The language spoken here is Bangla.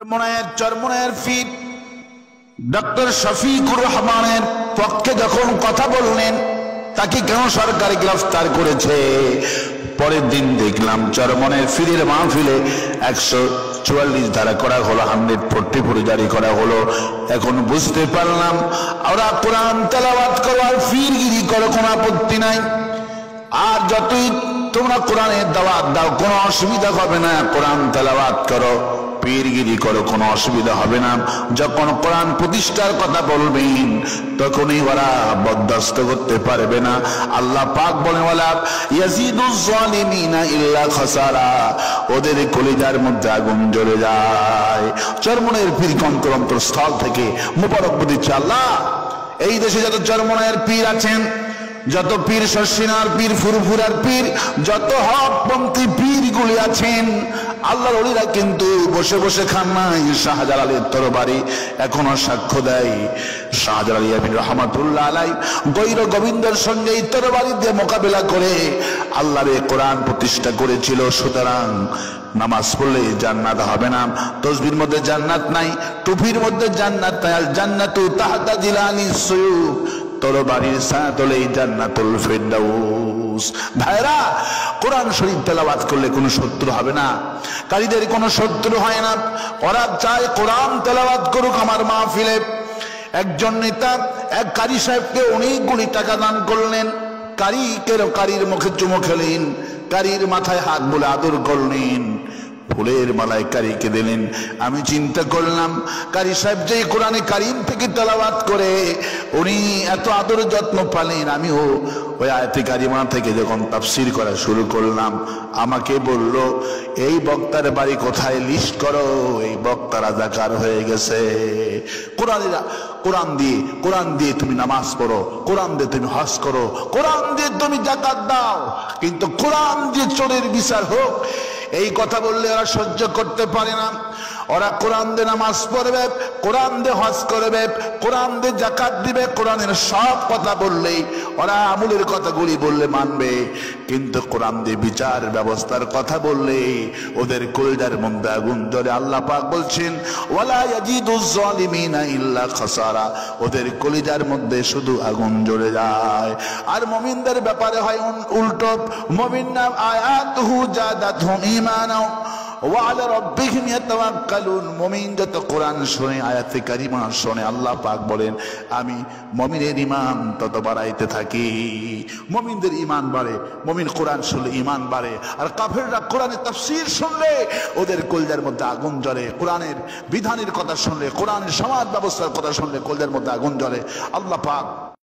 চরমনায়ের পীর ডক্টর শফিকুর রহমানের পক্ষে যখন কথা বললেন, তাকে কেন সরকার গ্রেফতার করেছে? পরের দিন দেখলাম চরমনায়ের পীরের মাহফিলে 144 ধারা করা হলো, 144 জারি করা হলো। এখন বুঝতে পারলাম ওরা কোরআন তেলাওয়াত করো আর পীরগিরি করো, কোনো আপত্তি নাই। আর যতই তোমরা কোরআনের দাওয়াত দাও কোনো অসুবিধা হবে না, কোরআন তেলাওয়াত করো, পীরগিরি করো, কোনো অসুবিধা হবে না। যখন কোরআন প্রতিষ্ঠার কথা বলবেন তখনই ওরা বরদাস্ত করতে পারবে না। আল্লাহ পাক বলেন ওয়ালা ইয়াজিদুজ জালিমিনা ইল্লা খাসারা, ওদের কলিজার মধ্যে আগুন জ্বলে যায়। চরমনায়ের পীর অন্তরস্থল থেকে মুবারকবাদ দিচ্ছে আল্লাহ। এই দেশে যত চরমনায়ের পীর আছেন, যত পীর শর্ষিনার পীর, ফুরফুরার পীর, যত হকপন্থী পীরগুলি আছেন, আল্লাহর ওলিরা কিন্তু বসে বসে খান নাই। শাহজালালের তরবারি এখনো সাক্ষ্য দেয়, শাহজালাল আমিন রহমাতুল্লাহ আলাইহি গৈর গোবিন্দের সঙ্গে এই তরবারি দিয়ে মোকাবেলা করে আল্লাহর কোরআন প্রতিষ্ঠা করেছিল। সুতরাং নামাজ পড়লে জান্নাত হবে না, তসবির মধ্যে জান্নাত নাই, টুপির মধ্যে জান্নাত নাই। আল জান্নাতু তাহতা জিলালিস সুয়ুফ, তরবারির ছায়াতলেই জান্নাতুল ফিরদাউস। ভাইরা, কোরআন শরীফ তেলাওয়াত করলে কোনো শত্রু হবে না, কারীদের কোনো শত্রু হয় না। ওরা চায় কোরআন তেলাওয়াত করুক আমার মাহফিলে। একজন নেতা এক কারি সাহেবকে অনেকগুলি টাকা দান করলেন, কারীর মুখে চুমো খেলেন, কারীর মাথায় হাত বলে আদর করলেন, ফুলের মালায় কারীকে দিলেন। আমি চিন্তা করলাম, কারী সাহেব যে কোরআনে কারীম থেকে তেলাওয়াত করে উনি এত আদর যত্ন পালেন, আমিও ওই আয়াতে কারিমা থেকে যখন তাফসীর করা শুরু করলাম, আমাকে বলল এই বক্তার বাড়ি কোথায়, লিস্ট করো, এই বক্তা রাজাকার হয়ে গেছে। কোরআন দিয়ে তুমি নামাজ পড়ো, কোরআন দিয়ে তুমি হজ করো, কোরআন দিয়ে তুমি যাকাত দাও, কিন্তু কোরআন দিয়ে চোরের বিচার হোক, এই কথা বললে ওরা সহ্য করতে পারে না। ওরা কোরআন দিয়ে নামাজ পড়বে, কোরআন দিয়ে হজ করবে, কোরআন দিয়ে যাকাত দিবে, কোরআনের সব কথা বললেই ওরা আমলের কথাগুলি বললে মানবে, কিন্তু কোরআন দিয়ে বিচার ব্যবস্থার কথা বললে ওদের কলিজার মধ্যে আগুন জ্বলে। আল্লাহ পাক বলছেন ওয়ালা ইয়াজিদুজ জালিমিনা ইল্লা খাসারা, ওদের কলিজার মধ্যে শুধু আগুন জ্বলে যায়। আর মুমিনদের ব্যাপারে হয় উল্টো, মুমিনরা আয়াতুহু জাদাতহুম ঈমানা ওয়া আলা রাব্বিহিম ইয়াতাওয়াক্কালুন, মুমিন যত কোরআন শুনে, আয়াতে কারিমা শুনে, আল্লাহ পাক বলেন আমি মুমিনের ঈমান তত বাড়াইতে থাকি। মুমিনদের ঈমান বাড়ে, মুমিন কোরআন শুনলে ঈমান বাড়ে। আর কাফেররা কোরআনের তাফসীর শুনলে ওদের কলিজার মধ্যে আগুন জ্বলে, কোরআনের বিধানের কথা শুনলে, কোরআনের সমাজ ব্যবস্থার কথা শুনলে কলিজার মধ্যে আগুন জ্বলে। আল্লাহ পাক